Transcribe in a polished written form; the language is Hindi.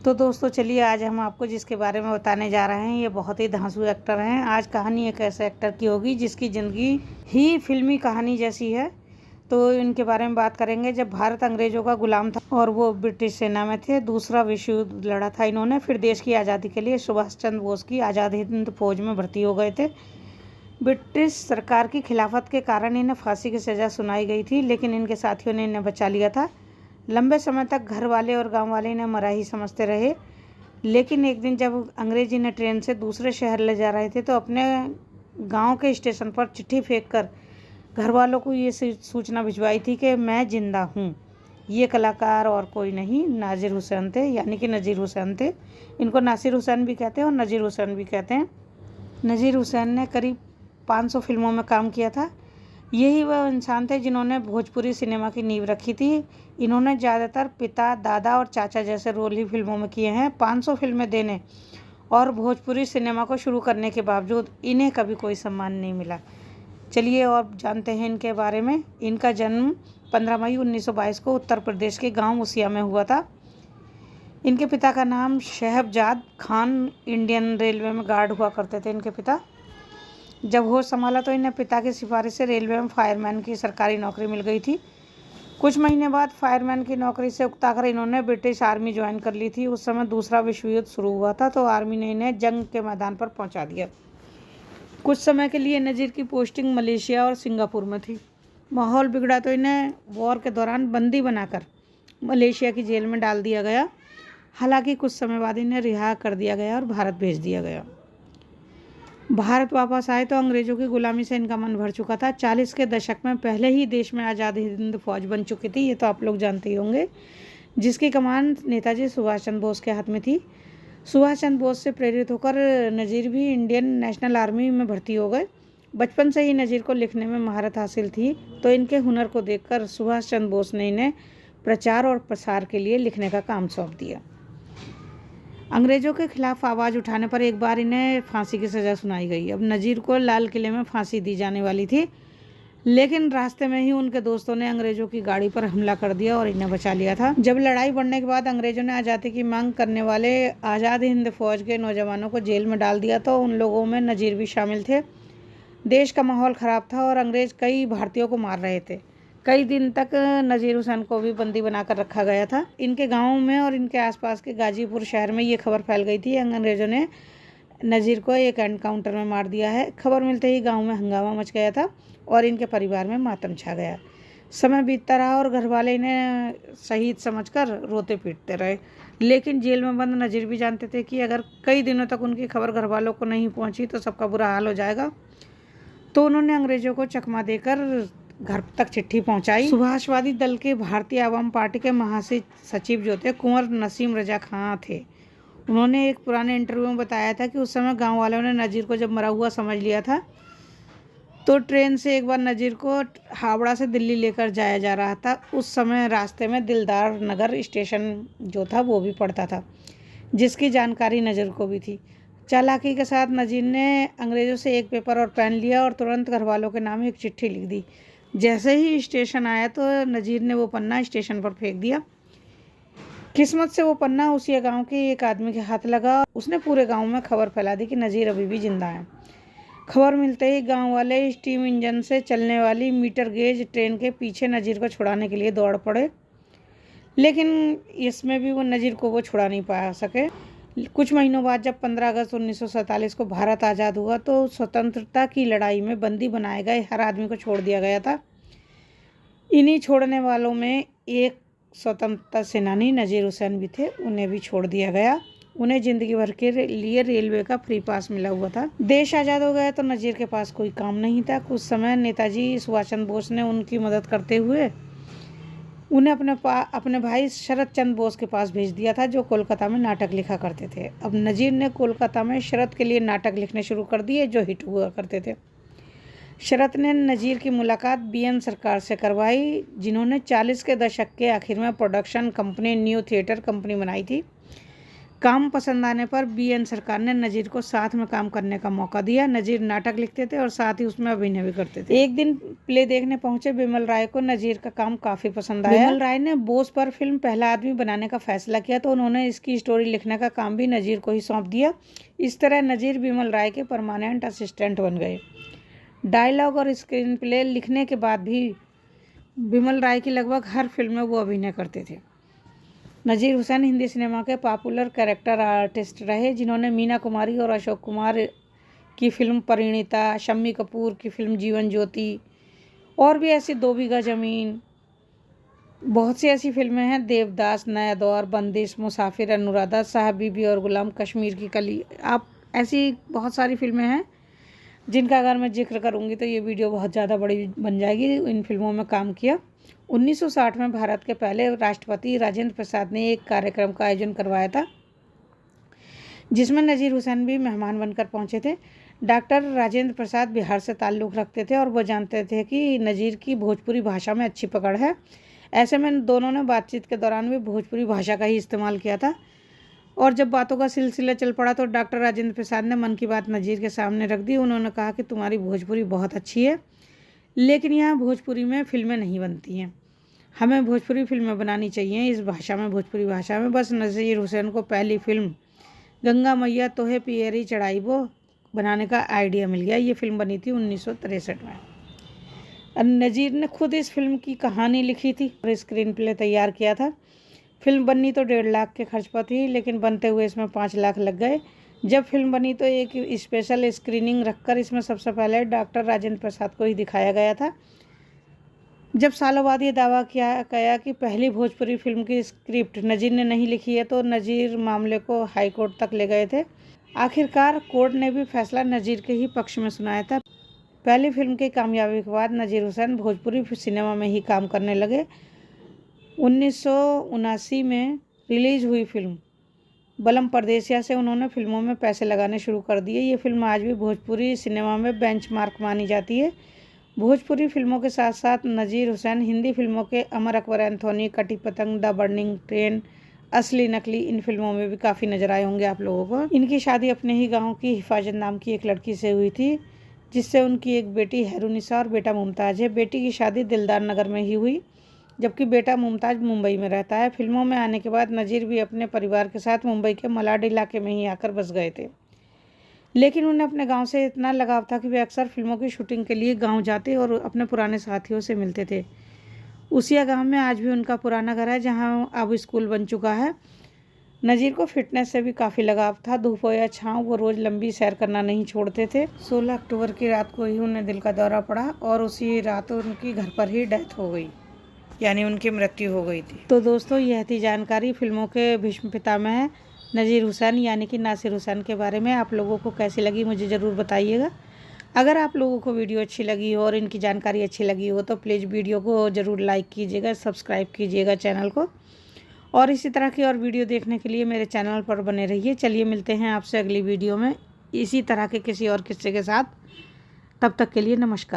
तो दोस्तों चलिए आज हम आपको जिसके बारे में बताने जा रहे हैं ये बहुत ही धांसू एक्टर हैं। आज कहानी एक ऐसे एक्टर की होगी जिसकी ज़िंदगी ही फिल्मी कहानी जैसी है। तो इनके बारे में बात करेंगे। जब भारत अंग्रेज़ों का गुलाम था और वो ब्रिटिश सेना में थे, दूसरा विश्व युद्ध लड़ा था इन्होंने। फिर देश की आज़ादी के लिए सुभाष चंद्र बोस की आज़ाद हिंद फौज में भर्ती हो गए थे। ब्रिटिश सरकार की खिलाफत के कारण इन्हें फांसी की सज़ा सुनाई गई थी, लेकिन इनके साथियों ने इन्हें बचा लिया था। लंबे समय तक घर वाले और गांव वाले इन्हें मरा ही समझते रहे, लेकिन एक दिन जब अंग्रेज इन्हें ट्रेन से दूसरे शहर ले जा रहे थे तो अपने गांव के स्टेशन पर चिट्ठी फेंककर घर वालों को ये सूचना भिजवाई थी कि मैं जिंदा हूँ। ये कलाकार और कोई नहीं, नासिर हुसैन थे, यानी कि नज़ीर हुसैन थे। इनको नासिर हुसैन भी कहते हैं और नज़ीर हुसैन भी कहते हैं। नज़ीर हुसैन ने करीब 500 फिल्मों में काम किया था। यही वह इंसान थे जिन्होंने भोजपुरी सिनेमा की नींव रखी थी। इन्होंने ज़्यादातर पिता, दादा और चाचा जैसे रोल ही फिल्मों में किए हैं। 500 फिल्में देने और भोजपुरी सिनेमा को शुरू करने के बावजूद इन्हें कभी कोई सम्मान नहीं मिला। चलिए और जानते हैं इनके बारे में। इनका जन्म 15 मई 1922 को उत्तर प्रदेश के गांव मुसिया में हुआ था। इनके पिता का नाम शहबजाद खान, इंडियन रेलवे में गार्ड हुआ करते थे इनके पिता। जब होश संभाला तो इन्हें पिता की सिफारिश से रेलवे में फायरमैन की सरकारी नौकरी मिल गई थी। कुछ महीने बाद फायरमैन की नौकरी से उकताकर इन्होंने ब्रिटिश आर्मी ज्वाइन कर ली थी। उस समय दूसरा विश्व युद्ध शुरू हुआ था, तो आर्मी ने इन्हें जंग के मैदान पर पहुंचा दिया। कुछ समय के लिए नज़ीर की पोस्टिंग मलेशिया और सिंगापुर में थी। माहौल बिगड़ा तो इन्हें वॉर के दौरान बंदी बनाकर मलेशिया की जेल में डाल दिया गया। हालांकि कुछ समय बाद इन्हें रिहा कर दिया गया और भारत भेज दिया गया। भारत वापस आए तो अंग्रेज़ों की गुलामी से इनका मन भर चुका था। 40 के दशक में पहले ही देश में आज़ाद हिंद फौज बन चुकी थी, ये तो आप लोग जानते ही होंगे, जिसकी कमान नेताजी सुभाष चंद्र बोस के हाथ में थी। सुभाष चंद्र बोस से प्रेरित होकर नज़ीर भी इंडियन नेशनल आर्मी में भर्ती हो गए। बचपन से ही नज़ीर को लिखने में महारत हासिल थी, तो इनके हुनर को देखकर सुभाष चंद्र बोस ने इन्हें प्रचार और प्रसार के लिए लिखने का काम सौंप दिया। अंग्रेज़ों के खिलाफ आवाज़ उठाने पर एक बार इन्हें फांसी की सज़ा सुनाई गई। अब नज़ीर को लाल किले में फांसी दी जाने वाली थी, लेकिन रास्ते में ही उनके दोस्तों ने अंग्रेज़ों की गाड़ी पर हमला कर दिया और इन्हें बचा लिया था। जब लड़ाई बढ़ने के बाद अंग्रेज़ों ने आज़ादी की मांग करने वाले आज़ाद हिंद फौज के नौजवानों को जेल में डाल दिया, तो उन लोगों में नज़ीर भी शामिल थे। देश का माहौल ख़राब था और अंग्रेज़ कई भारतीयों को मार रहे थे। कई दिन तक नज़ीर हुसैन को भी बंदी बनाकर रखा गया था। इनके गांव में और इनके आसपास के गाजीपुर शहर में ये खबर फैल गई थी, अंग्रेज़ों ने नज़ीर को एक एनकाउंटर में मार दिया है। खबर मिलते ही गांव में हंगामा मच गया था और इनके परिवार में मातम छा गया। समय बीतता रहा और घर वाले इन्हें शहीद समझकर रोते पीटते रहे, लेकिन जेल में बंद नज़ीर भी जानते थे कि अगर कई दिनों तक उनकी खबर घर वालों को नहीं पहुँची तो सबका बुरा हाल हो जाएगा। तो उन्होंने अंग्रेज़ों को चकमा देकर घर तक चिट्ठी पहुंचाई। सुभाषवादी दल के भारतीय आवाम पार्टी के महासचिव जो थे कुंवर नसीम रजा खां थे। उन्होंने एक पुराने इंटरव्यू में बताया था कि उस समय गांव वालों ने नज़ीर को जब मरा हुआ समझ लिया था, तो ट्रेन से एक बार नज़ीर को हावड़ा से दिल्ली लेकर जाया जा रहा था। उस समय रास्ते में दिलदार नगर स्टेशन जो था वो भी पड़ता था, जिसकी जानकारी नज़ीर को भी थी। चालाकी के साथ नज़ीर ने अंग्रेज़ों से एक पेपर और पेन लिया और तुरंत घर वालों के नाम एक चिट्ठी लिख दी। जैसे ही स्टेशन आया तो नज़ीर ने वो पन्ना स्टेशन पर फेंक दिया। किस्मत से वो पन्ना उसी गांव के एक आदमी के हाथ लगा। उसने पूरे गांव में खबर फैला दी कि नज़ीर अभी भी जिंदा है। खबर मिलते ही गांव वाले स्टीम इंजन से चलने वाली मीटर गेज ट्रेन के पीछे नज़ीर को छुड़ाने के लिए दौड़ पड़े, लेकिन इसमें भी वो नज़ीर को वो छुड़ा नहीं पा सके। कुछ महीनों बाद जब 15 अगस्त 1947 को भारत आज़ाद हुआ तो स्वतंत्रता की लड़ाई में बंदी बनाए गए हर आदमी को छोड़ दिया गया था। इन्हीं छोड़ने वालों में एक स्वतंत्रता सेनानी नज़ीर हुसैन भी थे, उन्हें भी छोड़ दिया गया। उन्हें ज़िंदगी भर के लिए रेलवे का फ्री पास मिला हुआ था। देश आज़ाद हो गया तो नज़ीर के पास कोई काम नहीं था। कुछ समय नेताजी सुभाष चंद्र बोस ने उनकी मदद करते हुए उन्हें अपने भाई शरद चंद्र बोस के पास भेज दिया था, जो कोलकाता में नाटक लिखा करते थे। अब नज़ीर ने कोलकाता में शरद के लिए नाटक लिखने शुरू कर दिए, जो हिट हुआ करते थे। शरद ने नज़ीर की मुलाकात BN सरकार से करवाई, जिन्होंने 40 के दशक के आखिर में production company new theatre company बनाई थी। काम पसंद आने पर BN सरकार ने नज़ीर को साथ में काम करने का मौका दिया। नज़ीर नाटक लिखते थे और साथ ही उसमें अभिनय भी करते थे। एक दिन प्ले देखने पहुंचे बिमल राय को नज़ीर का काम काफ़ी पसंद आया। बिमल राय ने बोस पर फिल्म पहला आदमी बनाने का फैसला किया तो उन्होंने इसकी स्टोरी लिखने का काम भी नज़ीर को ही सौंप दिया। इस तरह नज़ीर बिमल राय के परमानेंट असिस्टेंट बन गए। डायलॉग और स्क्रीन प्ले लिखने के बाद भी बिमल राय की लगभग हर फिल्म में वो अभिनय करते थे। नज़ीर हुसैन हिंदी सिनेमा के पॉपुलर कैरेक्टर आर्टिस्ट रहे, जिन्होंने मीना कुमारी और अशोक कुमार की फिल्म परिणीता, शम्मी कपूर की फिल्म जीवन ज्योति और भी ऐसी 2 बीघा ज़मीन, बहुत सी ऐसी फिल्में हैं, देवदास, नया दौर, बंदिश, मुसाफिर, अनुराधा, साहब बीबी और गुलाम, कश्मीर की कली, आप ऐसी बहुत सारी फिल्में हैं जिनका अगर मैं जिक्र करूंगी तो ये वीडियो बहुत ज़्यादा बड़ी बन जाएगी। इन फिल्मों में काम किया। 1960 में भारत के पहले राष्ट्रपति राजेंद्र प्रसाद ने एक कार्यक्रम का आयोजन करवाया था जिसमें नज़ीर हुसैन भी मेहमान बनकर पहुंचे थे। डॉक्टर राजेंद्र प्रसाद बिहार से ताल्लुक़ रखते थे और वो जानते थे कि नज़ीर की भोजपुरी भाषा में अच्छी पकड़ है। ऐसे में दोनों ने बातचीत के दौरान भी भोजपुरी भाषा का ही इस्तेमाल किया था और जब बातों का सिलसिला चल पड़ा तो डॉक्टर राजेंद्र प्रसाद ने मन की बात नज़ीर के सामने रख दी। उन्होंने कहा कि तुम्हारी भोजपुरी बहुत अच्छी है, लेकिन यहाँ भोजपुरी में फिल्में नहीं बनती हैं, हमें भोजपुरी फिल्में बनानी चाहिए इस भाषा में, भोजपुरी भाषा में। बस नज़ीर हुसैन को पहली फिल्म गंगा मैया तोहे पियरी चढ़ाई वो बनाने का आइडिया मिल गया। ये फिल्म बनी थी 1963 में। नज़ीर ने खुद इस फिल्म की कहानी लिखी थी और स्क्रीन प्ले तैयार किया था। फिल्म बननी तो 1.5 लाख के खर्च पर थी, लेकिन बनते हुए इसमें 5 लाख लग गए। जब फिल्म बनी तो एक स्पेशल स्क्रीनिंग रखकर इसमें सबसे पहले डॉक्टर राजेंद्र प्रसाद को ही दिखाया गया था। जब सालों बाद ये दावा किया गया कि पहली भोजपुरी फिल्म की स्क्रिप्ट नज़ीर ने नहीं लिखी है तो नज़ीर मामले को हाई कोर्ट तक ले गए थे। आखिरकार कोर्ट ने भी फैसला नज़ीर के ही पक्ष में सुनाया था। पहली फिल्म की कामयाबी के बाद नज़ीर हुसैन भोजपुरी सिनेमा में ही काम करने लगे। 1979 में रिलीज़ हुई फिल्म बलम परदेसिया से उन्होंने फिल्मों में पैसे लगाने शुरू कर दिए। ये फिल्म आज भी भोजपुरी सिनेमा में बेंचमार्क मानी जाती है। भोजपुरी फिल्मों के साथ साथ नज़ीर हुसैन हिंदी फिल्मों के अमर अकबर एंथोनी, कटी पतंग, द बर्निंग ट्रेन, असली नकली, इन फिल्मों में भी काफ़ी नजर आए होंगे आप लोगों को। इनकी शादी अपने ही गांव की हिफाजत नाम की एक लड़की से हुई थी, जिससे उनकी एक बेटी हैरुनिसा और बेटा मुमताज़ है। बेटी की शादी दिलदार नगर में ही हुई, जबकि बेटा मुमताज़ मुंबई में रहता है। फिल्मों में आने के बाद नज़ीर भी अपने परिवार के साथ मुंबई के मलाड इलाके में ही आकर बस गए थे, लेकिन उन्हें अपने गांव से इतना लगाव था कि वे अक्सर फिल्मों की शूटिंग के लिए गांव जाते और अपने पुराने साथियों से मिलते थे। उसिया गांव में आज भी उनका पुराना घर है, जहां अब स्कूल बन चुका है। नज़ीर को फिटनेस से भी काफ़ी लगाव था। धूप हो या छाँव वो रोज़ लंबी सैर करना नहीं छोड़ते थे। 16 अक्टूबर की रात को ही उन्हें दिल का दौरा पड़ा और उसी रात उनकी घर पर ही डेथ हो गई, यानी उनकी मृत्यु हो गई थी। तो दोस्तों, यह थी जानकारी फिल्मों के भीष्म पितामह नज़ीर हुसैन यानी कि नासिर हुसैन के बारे में। आप लोगों को कैसी लगी मुझे ज़रूर बताइएगा। अगर आप लोगों को वीडियो अच्छी लगी हो और इनकी जानकारी अच्छी लगी हो तो प्लीज़ वीडियो को ज़रूर लाइक कीजिएगा, सब्सक्राइब कीजिएगा चैनल को, और इसी तरह की और वीडियो देखने के लिए मेरे चैनल पर बने रहिए। चलिए मिलते हैं आपसे अगली वीडियो में इसी तरह के किसी और किस्से के साथ। तब तक के लिए नमस्कार।